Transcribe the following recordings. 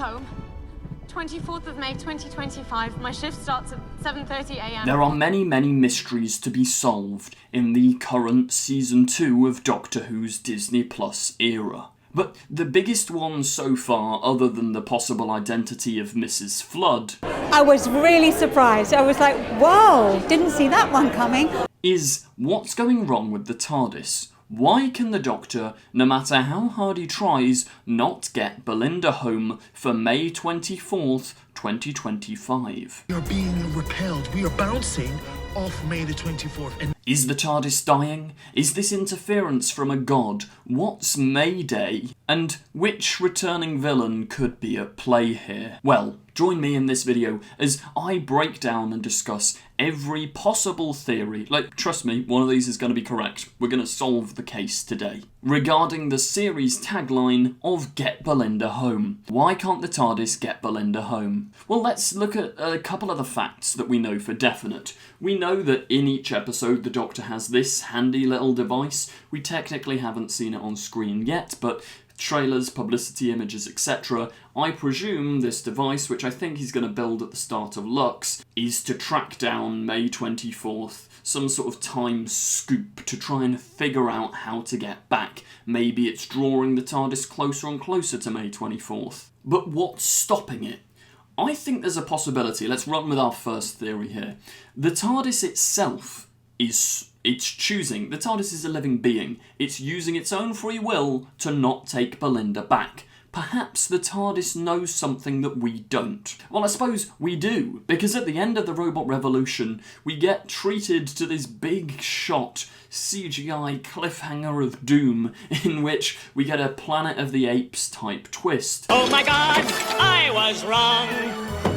home. 24th of May 2025. My shift starts at 7:30 a.m. There are many mysteries to be solved in the current Season 2 of Doctor Who's Disney Plus era. But the biggest one so far, other than the possible identity of Mrs. Flood, I was really surprised. I was like, whoa, didn't see that one coming. Is what's going wrong with the TARDIS? Why can the Doctor, no matter how hard he tries, not get Belinda home for May 24th, 2025? We are being repelled. We are bouncing off May the 24th. And is the TARDIS dying? Is this interference from a god? What's Mayday? And which returning villain could be at play here? Well, join me in this video as I break down and discuss every possible theory. Like, trust me, one of these is going to be correct. We're going to solve the case today. Regarding the series tagline of Get Belinda Home. Why can't the TARDIS get Belinda home? Well, let's look at a couple of the facts that we know for definite. We know that in each episode the Doctor has this handy little device. We technically haven't seen it on screen yet, but trailers, publicity images, etc. I presume this device, which I think he's going to build at the start of Lux, is to track down May 24th, some sort of time scoop to try and figure out how to get back. Maybe it's drawing the TARDIS closer and closer to May 24th. But what's stopping it? I think there's a possibility. Let's run with our first theory here. The TARDIS itself it's choosing. The TARDIS is a living being. It's using its own free will to not take Belinda back. Perhaps the TARDIS knows something that we don't. Well, I suppose we do, because at the end of the Robot Revolution, we get treated to this big shot CGI cliffhanger of doom in which we get a Planet of the Apes type twist. Oh my god, I was wrong.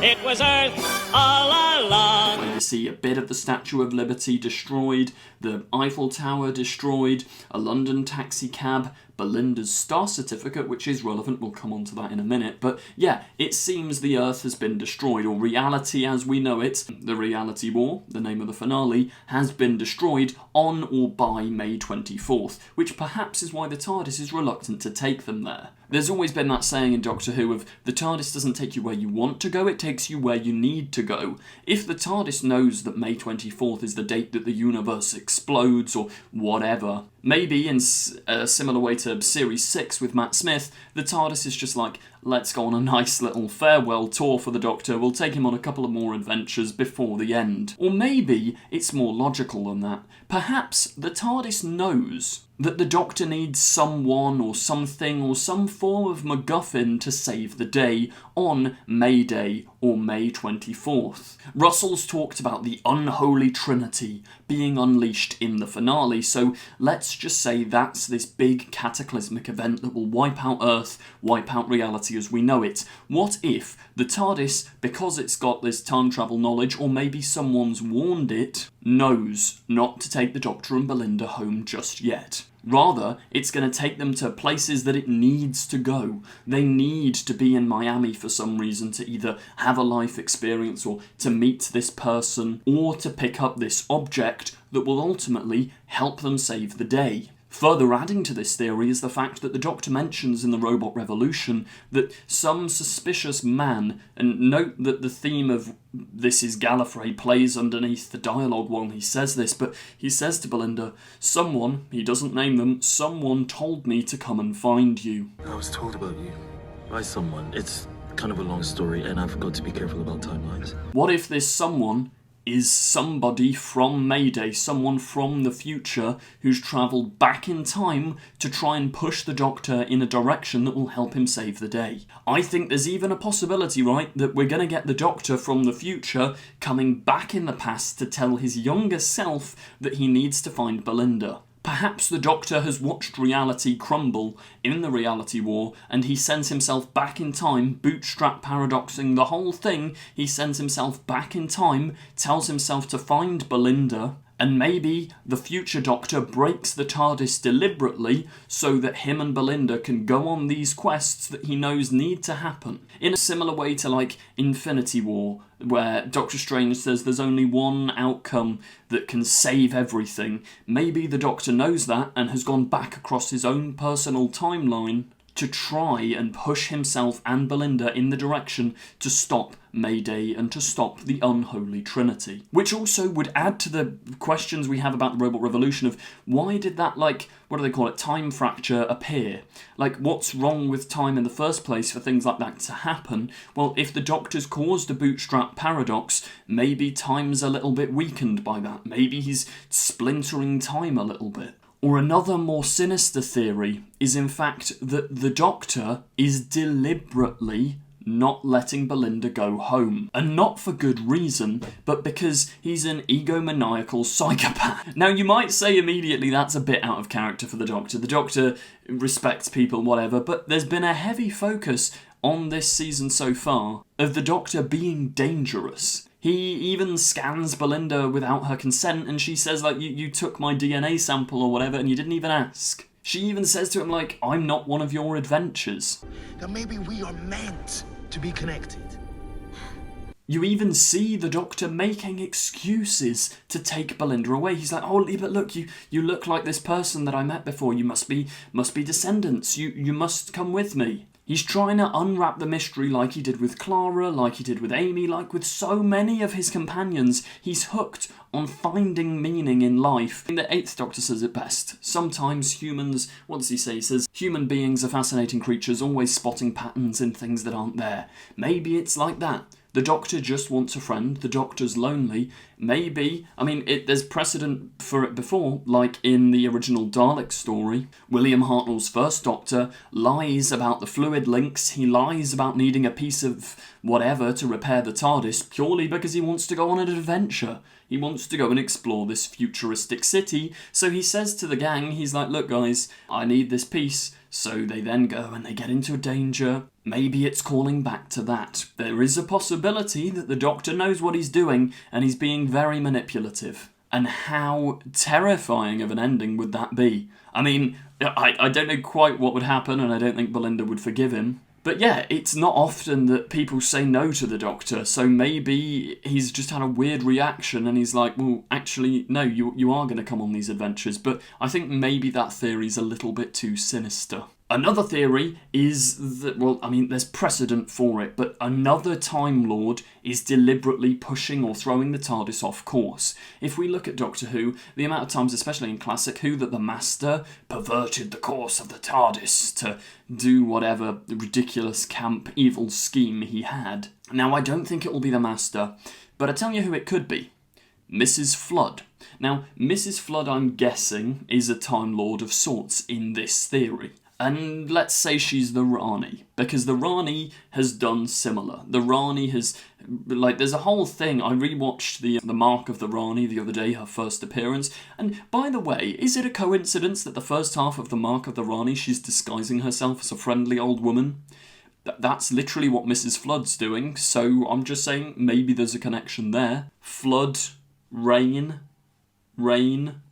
It was Earth all along. Where you see a bit of the Statue of Liberty destroyed, the Eiffel Tower destroyed, a London taxi cab, Belinda's star certificate, which is relevant, we'll come on to that in a minute, but yeah, it seems the Earth has been destroyed, or reality as we know it, the reality war, the name of the finale, has been destroyed on or by May 24th, which perhaps is why the TARDIS is reluctant to take them there. There's always been that saying in Doctor Who of, the TARDIS doesn't take you where you want to go, it takes you where you need to go. If the TARDIS knows that May 24th is the date that the universe explodes, or whatever, maybe in a similar way to Series 6 with Matt Smith, the TARDIS is just like, let's go on a nice little farewell tour for the Doctor, we'll take him on a couple of more adventures before the end. Or maybe it's more logical than that. Perhaps the TARDIS knows that the Doctor needs someone or something or some form of MacGuffin to save the day on May Day or May 24th. Russell's talked about the unholy trinity being unleashed in the finale, so let's just say that's this big cataclysmic event that will wipe out Earth, wipe out reality as we know it. What if the TARDIS, because it's got this time travel knowledge, or maybe someone's warned it, knows not to take the Doctor and Belinda home just yet? Rather, it's going to take them to places that it needs to go. They need to be in Miami for some reason to either have a life experience or to meet this person or to pick up this object that will ultimately help them save the day. Further adding to this theory is the fact that the Doctor mentions in the Robot Revolution that some suspicious man, and note that the theme of "This is Gallifrey" plays underneath the dialogue while he says this, but he says to Belinda, someone, he doesn't name them, someone told me to come and find you. I was told about you by someone. It's kind of a long story and I've got to be careful about timelines. What if this someone is somebody from Mayday, someone from the future who's travelled back in time to try and push the Doctor in a direction that will help him save the day? I think there's even a possibility, right, that we're going to get the Doctor from the future coming back in the past to tell his younger self that he needs to find Belinda. Perhaps the Doctor has watched reality crumble in the reality war and he sends himself back in time, bootstrap paradoxing the whole thing. He sends himself back in time, tells himself to find Belinda, and maybe the future Doctor breaks the TARDIS deliberately so that him and Belinda can go on these quests that he knows need to happen. In a similar way to like Infinity War, where Doctor Strange says there's only one outcome that can save everything. Maybe the Doctor knows that and has gone back across his own personal timeline to try and push himself and Belinda in the direction to stop Mayday and to stop the unholy trinity. Which also would add to the questions we have about the robot revolution of why did that, like, what do they call it, time fracture appear? Like, what's wrong with time in the first place for things like that to happen? Well, if the Doctor's caused a bootstrap paradox, maybe time's a little bit weakened by that. Maybe he's splintering time a little bit. Or another more sinister theory is in fact that the Doctor is deliberately not letting Belinda go home. And not for good reason, but because he's an egomaniacal psychopath. Now you might say immediately that's a bit out of character for the Doctor. The Doctor respects people, whatever, but there's been a heavy focus on this season so far of the Doctor being dangerous. He even scans Belinda without her consent, and she says, like, you took my DNA sample or whatever, and you didn't even ask. She even says to him, like, I'm not one of your adventures. That maybe we are meant to be connected. You even see the Doctor making excuses to take Belinda away. He's like, oh, but look, you look like this person that I met before. You must be descendants. You must come with me. He's trying to unwrap the mystery like he did with Clara, like he did with Amy, like with so many of his companions. He's hooked on finding meaning in life. The 8th Doctor says it best. Sometimes humans, what does he say? He says, human beings are fascinating creatures, always spotting patterns in things that aren't there. Maybe it's like that. The Doctor just wants a friend, the Doctor's lonely. Maybe, I mean, there's precedent for it before, like in the original Dalek story. William Hartnell's first Doctor lies about the fluid links, he lies about needing a piece of whatever to repair the TARDIS, purely because he wants to go on an adventure. He wants to go and explore this futuristic city, so he says to the gang, he's like, look guys, I need this piece. So they then go and they get into danger. Maybe it's calling back to that. There is a possibility that the Doctor knows what he's doing and he's being very manipulative. And how terrifying of an ending would that be? I mean, I don't know quite what would happen, and I don't think Belinda would forgive him. But yeah, it's not often that people say no to the Doctor, so maybe he's just had a weird reaction and he's like, well, actually, no, you are going to come on these adventures. But I think maybe that theory's a little bit too sinister. Another theory is that, well, I mean, there's precedent for it, but another Time Lord is deliberately pushing or throwing the TARDIS off course. If we look at Doctor Who, the amount of times, especially in Classic Who, that the Master perverted the course of the TARDIS to do whatever ridiculous camp evil scheme he had. Now, I don't think it will be the Master, but I tell you who it could be. Mrs. Flood. Now, Mrs. Flood, I'm guessing, is a Time Lord of sorts in this theory. And let's say she's the Rani, because the Rani has done similar. The Rani has, like, there's a whole thing. I rewatched the Mark of the Rani the other day, her first appearance. And by the way, is it a coincidence that the first half of the Mark of the Rani, she's disguising herself as a friendly old woman? That's literally what Mrs. Flood's doing, so I'm just saying maybe there's a connection there. Flood, Rain, Rani.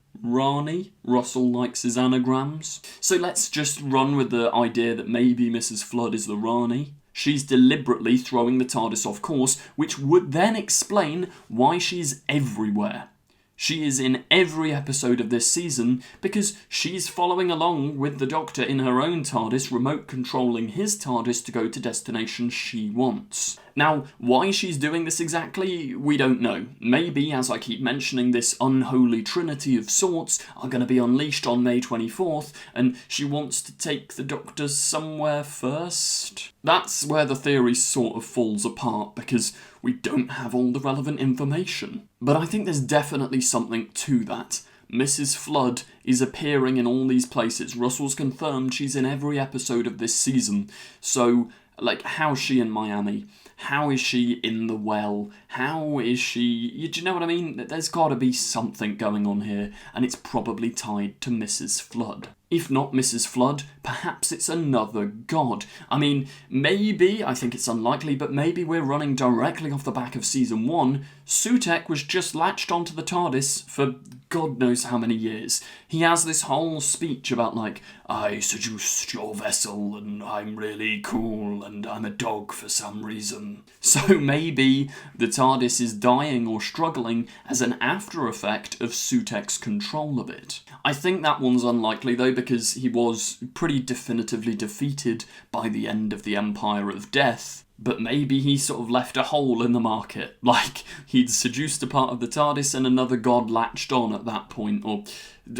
Russell likes his anagrams. So let's just run with the idea that maybe Mrs. Flood is the Rani. She's deliberately throwing the TARDIS off course, which would then explain why she's everywhere. She is in every episode of this season because she's following along with the Doctor in her own TARDIS, remote controlling his TARDIS to go to destinations she wants. Now, why she's doing this exactly, we don't know. Maybe, as I keep mentioning, this unholy trinity of sorts are going to be unleashed on May 24th, and she wants to take the Doctor somewhere first. That's where the theory sort of falls apart, because we don't have all the relevant information. But I think there's definitely something to that. Mrs. Flood is appearing in all these places. Russell's confirmed she's in every episode of this season. So, like, how's she in Miami? How is she in the well? How is she... Do you know what I mean? There's got to be something going on here, and it's probably tied to Mrs. Flood. If not Mrs. Flood, perhaps it's another god. I mean, maybe, I think it's unlikely, but maybe we're running directly off the back of Season 1. Sutekh was just latched onto the TARDIS for God knows how many years. He has this whole speech about, like, I seduced your vessel, and I'm really cool, and I'm a dog for some reason. So maybe the TARDIS is dying or struggling as an after effect of Sutekh's control of it. I think that one's unlikely, though, because he was pretty definitively defeated by the end of the Empire of Death, but maybe he sort of left a hole in the market, like he'd seduced a part of the TARDIS and another god latched on at that point, or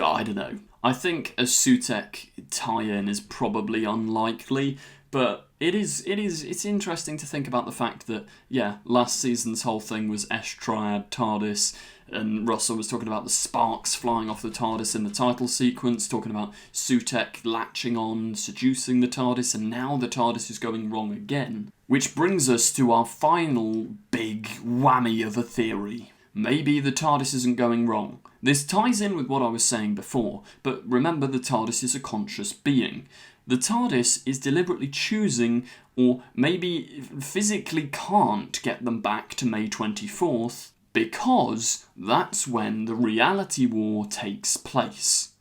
I don't know. I think a Sutekh tie-in is probably unlikely, but it's interesting to think about the fact that, yeah, last season's whole thing was Triad TARDIS, and Russell was talking about the sparks flying off the TARDIS in the title sequence, talking about Sutekh latching on, seducing the TARDIS, and now the TARDIS is going wrong again. Which brings us to our final big whammy of a theory. Maybe the TARDIS isn't going wrong. This ties in with what I was saying before, but remember the TARDIS is a conscious being. The TARDIS is deliberately choosing, or maybe physically can't get them back to May 24th, because that's when the reality war takes place.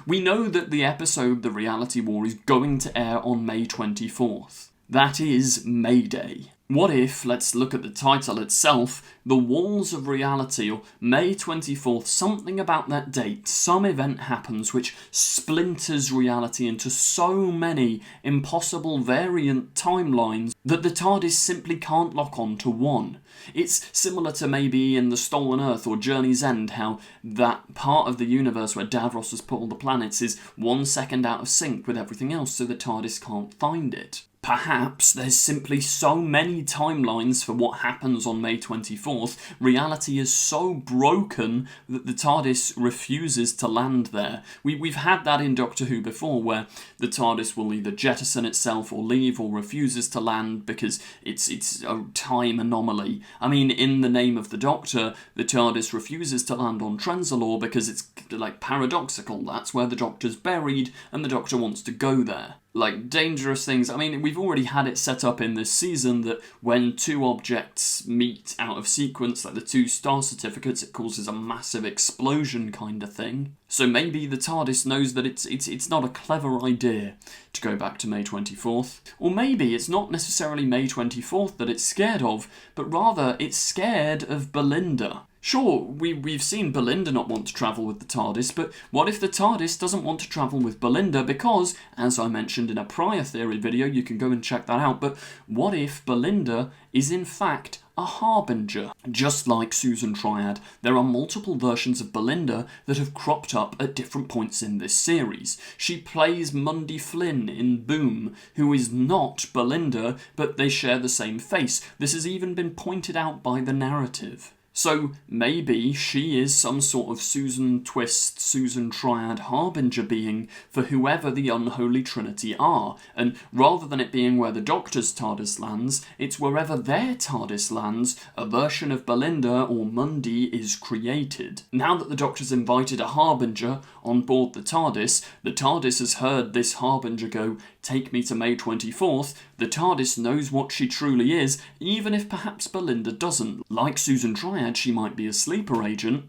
We know that the episode The Reality War is going to air on May 24th. That is May Day. What if, let's look at the title itself, The Walls of Reality, or May 24th, something about that date, some event happens which splinters reality into so many impossible variant timelines that the TARDIS simply can't lock on to one. It's similar to maybe in The Stolen Earth or Journey's End, how that part of the universe where Davros has put all the planets is 1 second out of sync with everything else, so the TARDIS can't find it. Perhaps there's simply so many timelines for what happens on May 24th, reality is so broken that the TARDIS refuses to land there. We've had that in Doctor Who before, where the TARDIS will either jettison itself or leave, or refuses to land because it's a time anomaly. I mean, in The Name of the Doctor, the TARDIS refuses to land on Trenzalore because it's, like, paradoxical. That's where the Doctor's buried, and the Doctor wants to go there. Like, dangerous things. I mean, we've already had it set up in this season that when two objects meet out of sequence, like the two star certificates, it causes a massive explosion kind of thing. So maybe the TARDIS knows that it's not a clever idea to go back to May 24th. Or maybe it's not necessarily May 24th that it's scared of, but rather it's scared of Belinda. Sure, we've seen Belinda not want to travel with the TARDIS, but what if the TARDIS doesn't want to travel with Belinda because, as I mentioned in a prior theory video, you can go and check that out, but what if Belinda is in fact a harbinger? Just like Susan Triad, there are multiple versions of Belinda that have cropped up at different points in this series. She plays Mundy Flynn in Boom, who is not Belinda, but they share the same face. This has even been pointed out by the narrative. So maybe she is some sort of Susan Twist, Susan Triad harbinger being for whoever the unholy trinity are, and rather than it being where the Doctor's TARDIS lands, it's wherever their TARDIS lands, a version of Belinda or Mundy is created. Now that the Doctor's invited a harbinger on board the TARDIS has heard this harbinger go, "Take me to May 24th, the TARDIS knows what she truly is, even if perhaps Belinda doesn't. Like Susan Triad, she might be a sleeper agent.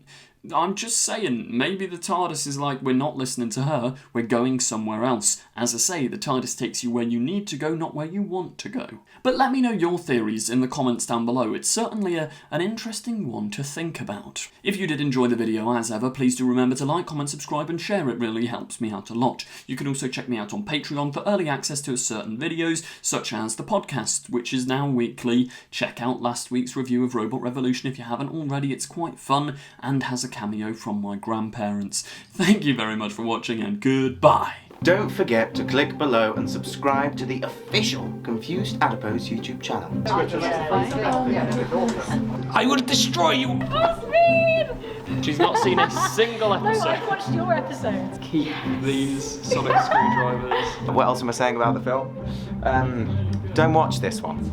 I'm just saying, maybe the TARDIS is like, we're not listening to her, we're going somewhere else. As I say, the TARDIS takes you where you need to go, not where you want to go. But let me know your theories in the comments down below. It's certainly an interesting one to think about. If you did enjoy the video, as ever, please do remember to like, comment, subscribe and share. It really helps me out a lot. You can also check me out on Patreon for early access to certain videos, such as the podcast, which is now weekly. Check out last week's review of Robot Revolution if you haven't already. It's quite fun and has a cameo from my grandparents. Thank you very much for watching and goodbye. Don't forget to click below and subscribe to the official Confused Adipose YouTube channel. I will destroy you! She's not seen a single episode. No, I've watched your episodes. Keep these sonic screwdrivers. What else am I saying about the film? Don't watch this one.